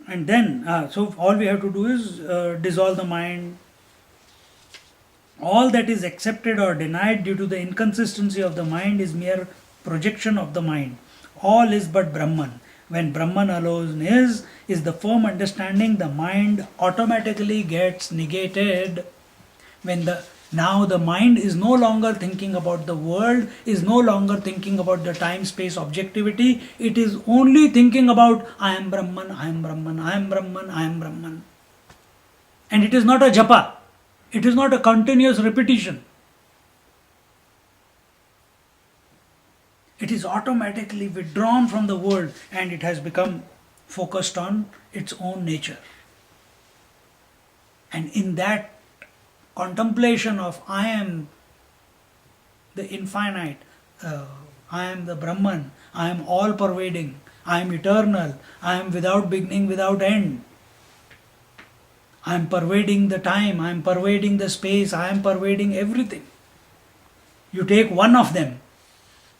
And then, so all we have to do is dissolve the mind. All that is accepted or denied due to the inconsistency of the mind is mere projection of the mind. All is but Brahman. When Brahman alone is the firm understanding, the mind automatically gets negated. When the mind is no longer thinking about the world, is no longer thinking about the time space objectivity, it is only thinking about I am Brahman, I am Brahman, I am Brahman, I am Brahman. And it is not a japa, it is not a continuous repetition. It is automatically withdrawn from the world and it has become focused on its own nature. And in that contemplation of I am the infinite, I am the Brahman, I am all pervading, I am eternal, I am without beginning, without end. I am pervading the time, I am pervading the space, I am pervading everything. You take one of them,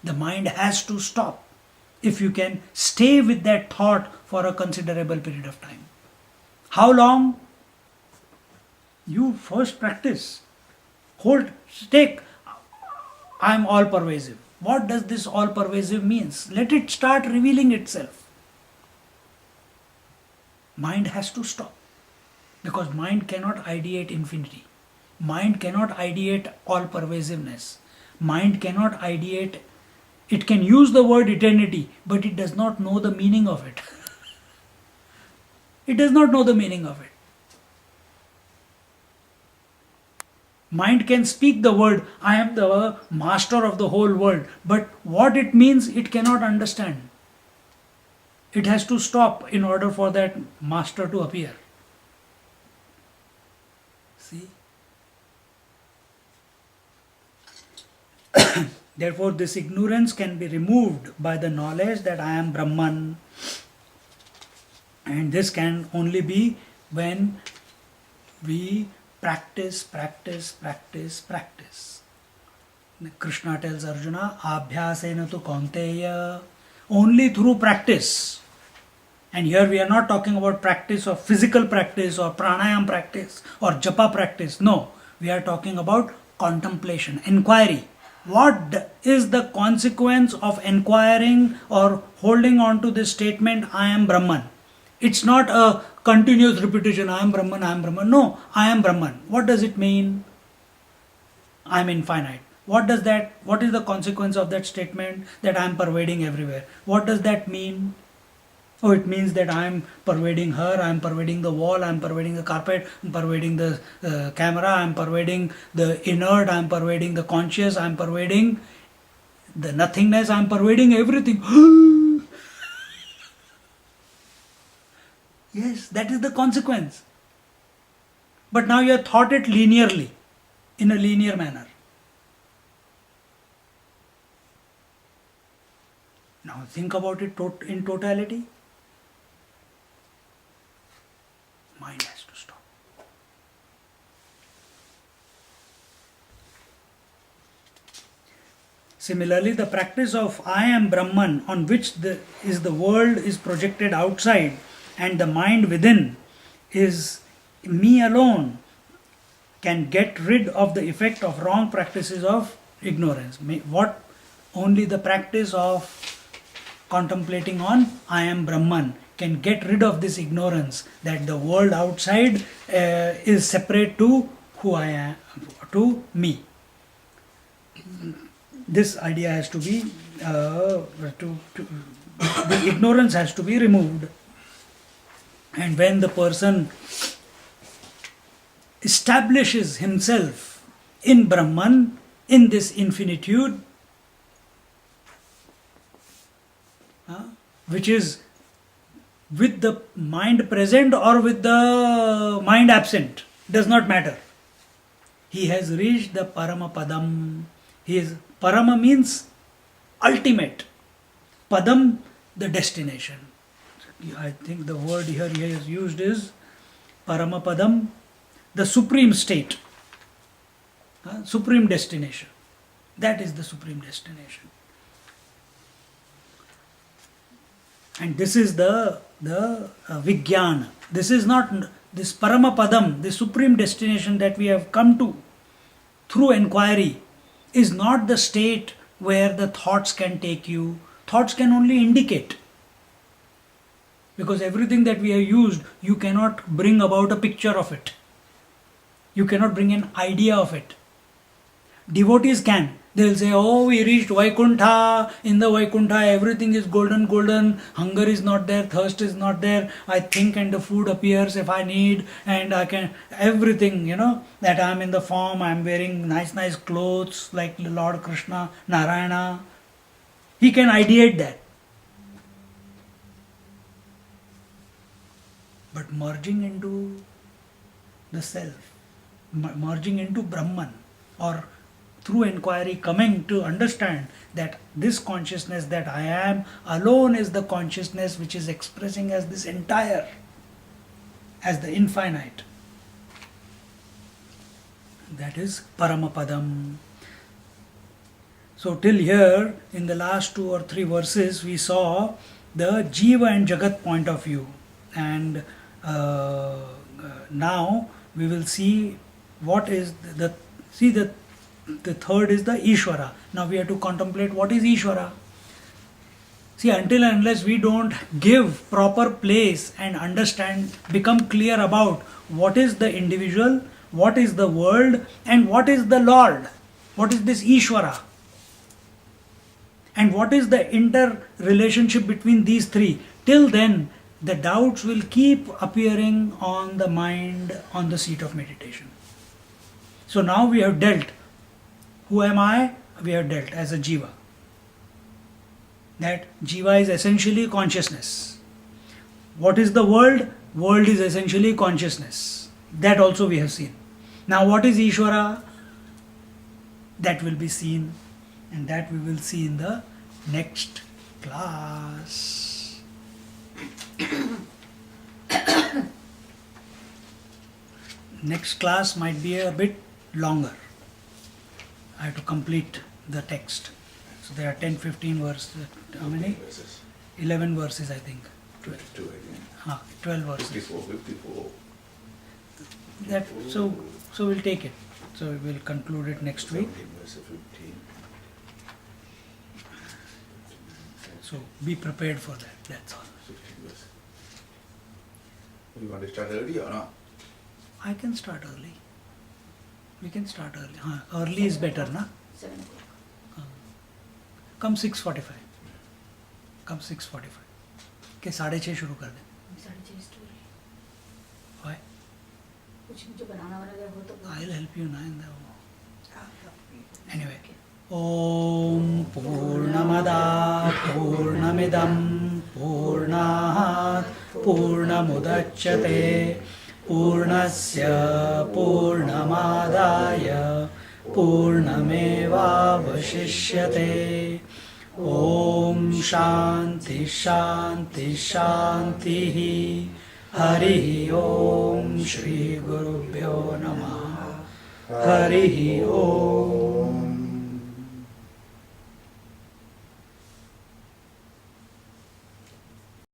the mind has to stop if you can stay with that thought for a considerable period of time. How long? You first practice. Take, I am all pervasive. What does this all pervasive means? Let it start revealing itself. Mind has to stop. Because mind cannot ideate infinity. Mind cannot ideate all pervasiveness. Mind cannot ideate, it can use the word eternity, but it does not know the meaning of it. It does not know the meaning of it. Mind can speak the word, I am the master of the whole world, but what it means it cannot understand. It has to stop in order for that master to appear. See? Therefore, this ignorance can be removed by the knowledge that I am Brahman. And this can only be when we practice. Krishna tells Arjuna, Abhyasena tu kaunteya, only through practice. And here we are not talking about practice of physical practice or pranayam practice or japa practice. No, we are talking about contemplation, inquiry. What is the consequence of inquiring or holding on to this statement, I am Brahman? It's not a continuous repetition, I am Brahman, I am Brahman. No, I am Brahman. What does it mean? I am infinite. What is the consequence of that statement? That I am pervading everywhere. What does that mean? Oh, it means that I am pervading her, I am pervading the wall, I am pervading the carpet, I am pervading the camera, I am pervading the inert, I am pervading the conscious, I am pervading the nothingness, I am pervading everything. Yes, that is the consequence. But now you have thought it linearly, in a linear manner. Now think about it in totality. Mind has to stop. Similarly, the practice of I am Brahman, on which the world is projected outside and the mind within is me alone, can get rid of the effect of wrong practices of ignorance. What? Only the practice of contemplating on I am Brahman can get rid of this ignorance that the world outside is separate to who I am, to me. This idea has to be, the ignorance has to be removed. And when the person establishes himself in Brahman, in this infinitude, which is with the mind present or with the mind absent, does not matter. He has reached the Parama Padam. Parama means ultimate. Padam, the destination. I think the word here he has used is Parama Padam, the supreme state, supreme destination. That is the supreme destination. And this is the Vijnana. This is not this Paramapadam, the supreme destination that we have come to through inquiry, is not the state where the thoughts can take you. Thoughts can only indicate. Because everything that we have used, you cannot bring about a picture of it. You cannot bring an idea of it. Devotees can. They will say, oh, we reached Vaikuntha. In the Vaikuntha, everything is golden, golden. Hunger is not there, thirst is not there. I think and the food appears if I need. And I can, everything, that I am in the form, I am wearing nice clothes like Lord Krishna, Narayana. He can ideate that. But merging into the self, merging into Brahman, or through inquiry coming to understand that this consciousness that I am alone is the consciousness which is expressing as this entire, as the infinite. That is Paramapadam. So till here, in the last 2 or 3 verses, we saw the Jiva and Jagat point of view. And now we will see what is the third is the Ishvara. Now we have to contemplate what is Ishvara. See, until and unless we don't give proper place and understand, become clear about what is the individual, what is the world, and what is the Lord, what is this Ishvara, and what is the interrelationship between these three, till then the doubts will keep appearing on the mind on the seat of meditation. So now we have dealt. Who am I? We have dealt as a Jiva. That Jiva is essentially consciousness. What is the world? World is essentially consciousness. That also we have seen. Now what is Ishvara? That will be seen, and that we will see in the next class. Next class might be a bit longer. I have to complete the text. So there are 10-15 verses. How many? 11 verses, I think. 22 again. 12 verses. 54. That, so we'll take it. So we will conclude it next week. 17 verse 15. So be prepared for that. That's all. 16 verse. You want to start early or not? I can start early. We can start early. Early is better, na? 7 o'clock. Come 6:45. Come 6:45. के 6:30 शुरू कर दें. 6:30 story. Why? कुछ जो बनाना वाला है वो तो I'll help you now in the. Anyway. Om Purnamada Purnamidam Purnat Purnamudachyate Purnasya Purnamadaya Purnameva Vashishyate. Om Shanti Shanti Shanti Hari Om Shri Gurubhyo Namah. Hari Om.